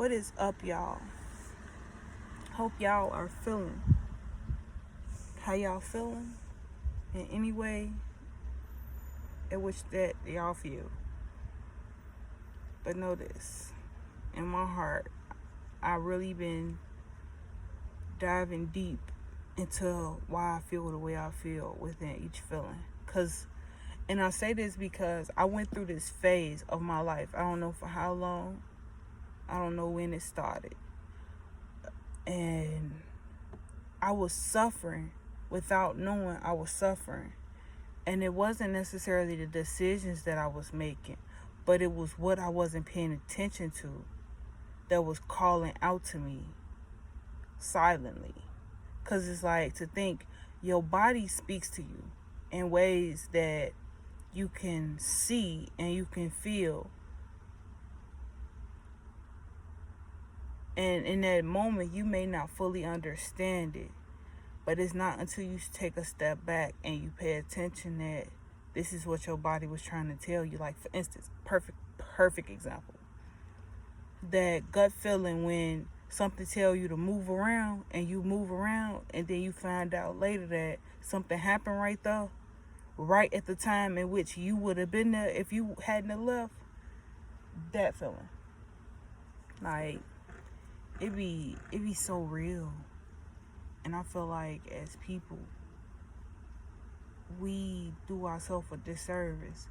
What is up, y'all? Hope y'all are feeling. How y'all feeling? In any way in which that y'all feel. But know this, in my heart, I really been diving deep into why I feel the way I feel within each feeling. And I say this because I went through this phase of my life. I don't know for how long. I don't know when it started. And I was suffering without knowing I was suffering. And it wasn't necessarily the decisions that I was making, but it was what I wasn't paying attention to that was calling out to me silently. Because it's like, to think your body speaks to you in ways that you can see and you can feel. And in that moment, you may not fully understand it. But it's not until you take a step back and you pay attention that this is what your body was trying to tell you. Like, for instance, perfect example. That gut feeling when something tell you to move around and you move around, and then you find out later that something happened right there, right at the time in which you would have been there if you hadn't have left. That feeling. Like, it be so real. And I feel like as people, we do ourselves a disservice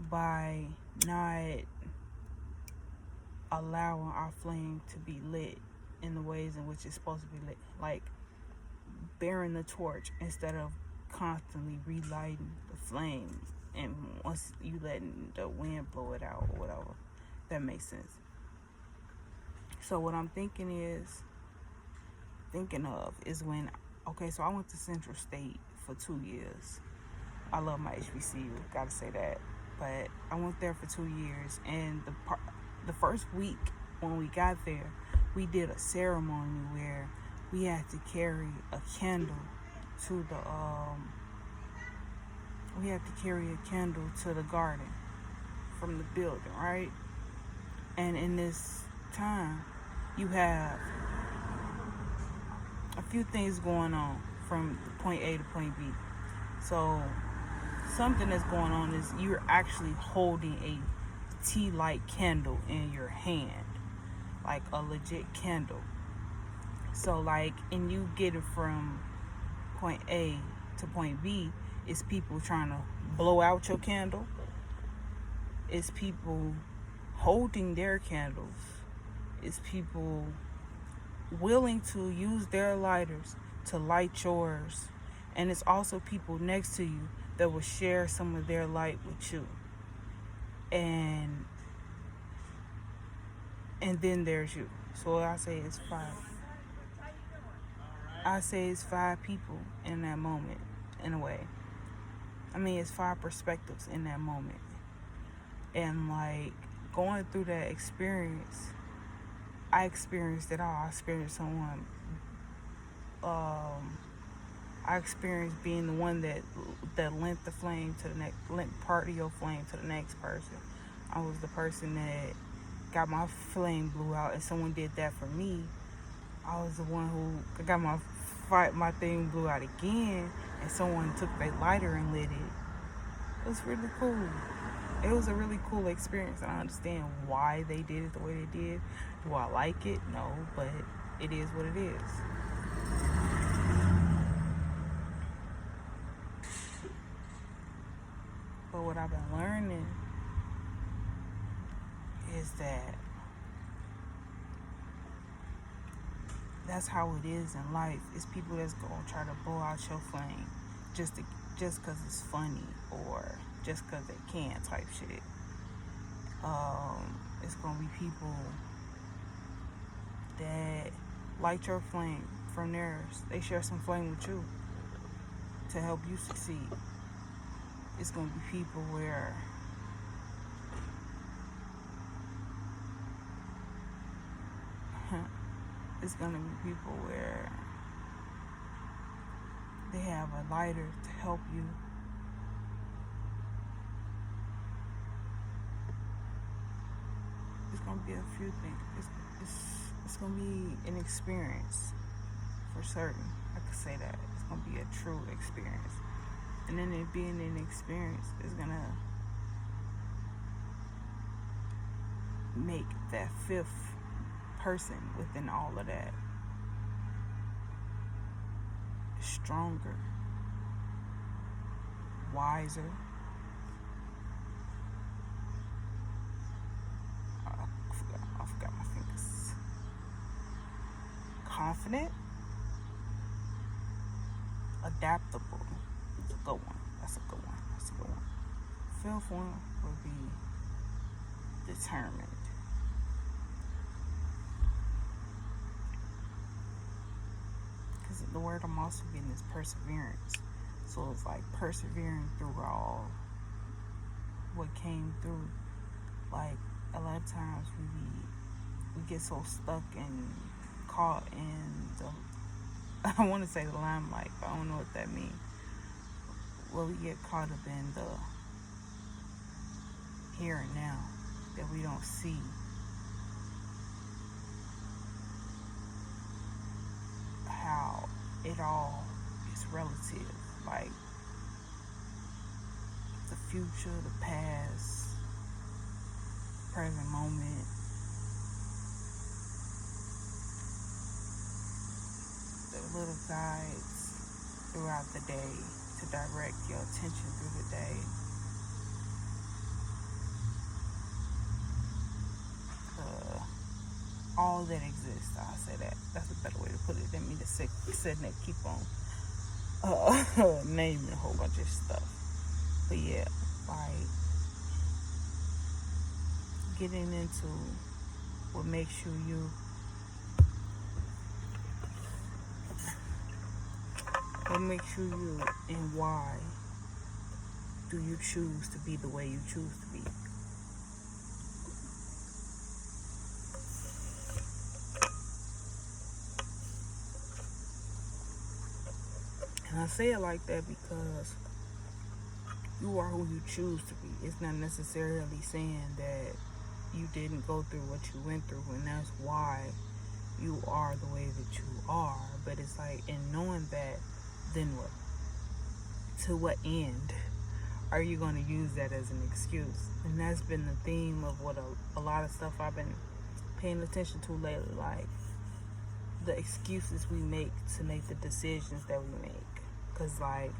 by not allowing our flame to be lit in the ways in which it's supposed to be lit. Like bearing the torch instead of constantly relighting the flame. And once you letting the wind blow it out or whatever, that makes sense. So what I'm thinking of is when, so I went to Central State for 2 years. I love my HBCU, gotta say that. But I went there for 2 years, and the first week when we got there, we did a ceremony where we had to carry a candle to the garden from the building, right? And in this time, you have a few things going on from point A to point B. So something that's going on is you're actually holding a tea light candle in your hand, like a legit candle. So like, and you get it from point A to point B, it's people trying to blow out your candle. It's people holding their candles. It's people willing to use their lighters to light yours. And it's also people next to you that will share some of their light with you. And then there's you. So I say it's 5. I say it's 5 people in that moment, in a way. I mean, it's 5 perspectives in that moment. And like, going through that experience, I experienced it all. I experienced someone. I experienced being the one that lent the flame to the next, lent part of your flame to the next person. I was the person that got my flame blew out, and someone did that for me. I was the one who got my thing blew out again, and someone took their lighter and lit it. It was really cool. It was a really cool experience. I understand why they did it the way they did. Do I like it? No, but it is what it is. But what I've been learning is that that's how it is in life. It's people that's gonna try to blow out your flame just because it's funny, or just because they can, type shit. It's gonna be people that light your flame from theirs. They share some flame with you to help you succeed. It's gonna be people where they have a lighter to help you. It's gonna be a few things. It's gonna be an experience for certain. I could say that it's gonna be a true experience, and then it being an experience is gonna make that fifth person within all of that stronger, wiser. I forgot my fingers. Confident, adaptable. That's a good one. That's a good one. That's a good one. Fifth one would be determined. Because the word I'm also getting is perseverance. So it's like persevering through all what came through. Like a lot of times we get so stuck and caught in the, I want to say the limelight, but I don't know what that means. Well, we get caught up in the here and now that we don't see how it all is relative. Like the future, the past, present moment. The little guides throughout the day to direct your attention through the day. All that exists, I'll say that. That's a better way to put it than me to sit and keep on naming a whole bunch of stuff. But yeah, like getting into what makes you you. What makes you you, and why do you choose to be the way you choose to be? And I say it like that because you are who you choose to be. It's not necessarily saying that you didn't go through what you went through, and that's why you are the way that you are. But it's like, in knowing that, then what? To what end are you going to use that as an excuse? And that's been the theme of what a lot of stuff I've been paying attention to lately. Like, the excuses we make to make the decisions that we make. Because, like,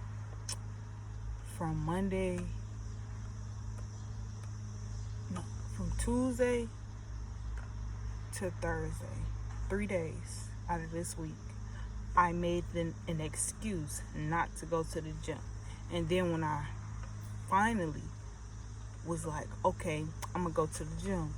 from Tuesday to Thursday, 3 days out of this week, I made an excuse not to go to the gym. And then when I finally was like, okay, I'm going to go to the gym,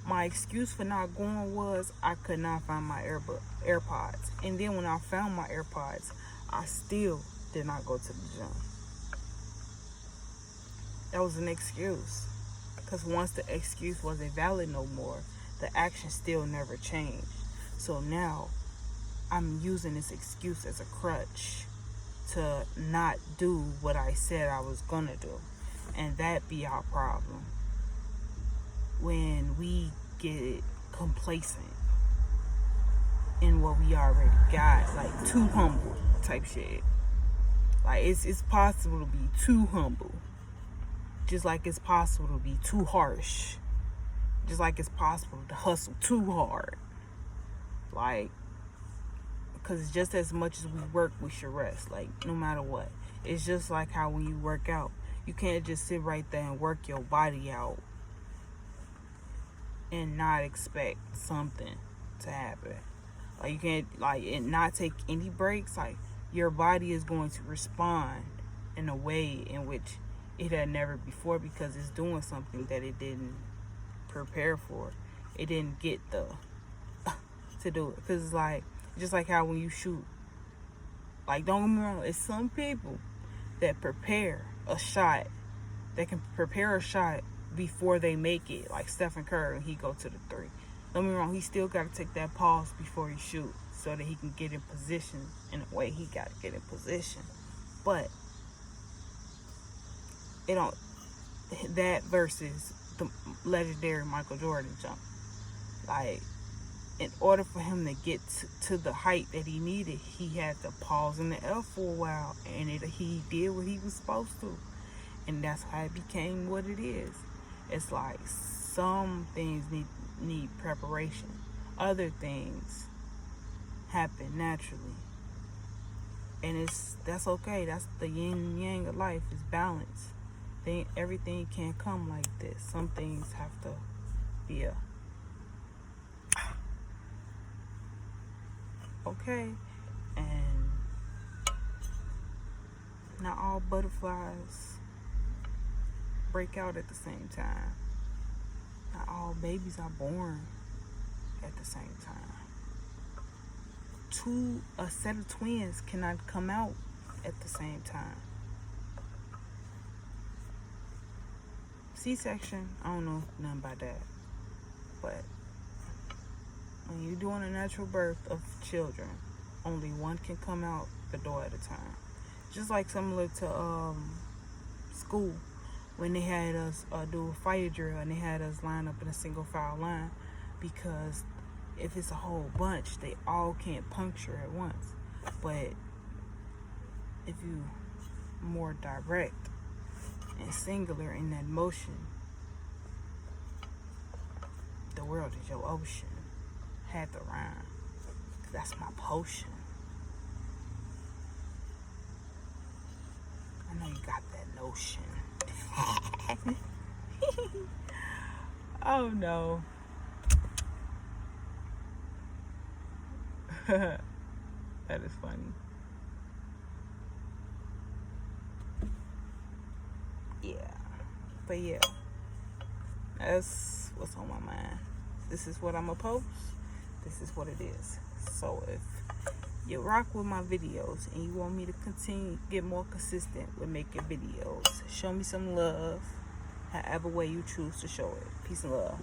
my excuse for not going was I could not find my AirPods. And then when I found my AirPods, I still did not go to the gym. That was an excuse. Because once the excuse wasn't valid no more, the action still never changed. So now I'm using this excuse as a crutch to not do what I said I was gonna do. And that be our problem. When we get complacent in what we already got, like too humble type shit. Like it's possible to be too humble. Just like it's possible to be too harsh. Just like it's possible to hustle too hard. Like, because just as much as we work, we should rest. Like, no matter what. It's just like how when you work out, you can't just sit right there and work your body out and not expect something to happen. Like, you can't, like, and not take any breaks. Like, your body is going to respond in a way in which it had never before, because it's doing something that it didn't prepare for. It didn't get to do it. Because it's like, just like how when you shoot, like, don't get me wrong, it's some people that prepare a shot, that can prepare a shot before they make it. Like Stephen Curry, when he go to the three. Don't get me wrong, he still got to take that pause before he shoot so that he can get in position in the way he got to get in position. But it don't, that versus the legendary Michael Jordan jump. Like, in order for him to get to the height that he needed, he had to pause in the L for a while, and he did what he was supposed to, and that's how it became what it is. It's like some things need preparation, other things happen naturally, and that's okay. That's the yin and yang of life, is balance. Everything can't come like this. Some things have to be okay, and not all butterflies break out at the same time. Not all babies are born at the same time. A set of twins cannot come out at the same time. C-section, I don't know nothing about that, but when you're doing a natural birth of children, only one can come out the door at a time. Just like similar to school, when they had us do a fire drill and they had us line up in a single file line, because if it's a whole bunch, they all can't puncture at once. But if you more direct and singular in that motion, the world is your ocean. Had to rhyme. That's my potion. I know you got that notion. Oh no. That is funny. Yeah. But yeah, that's what's on my mind. This is what I'm gonna post. This is what it is. So if you rock with my videos and you want me to continue get more consistent with making videos, show me some love however way you choose to show it. Peace and love.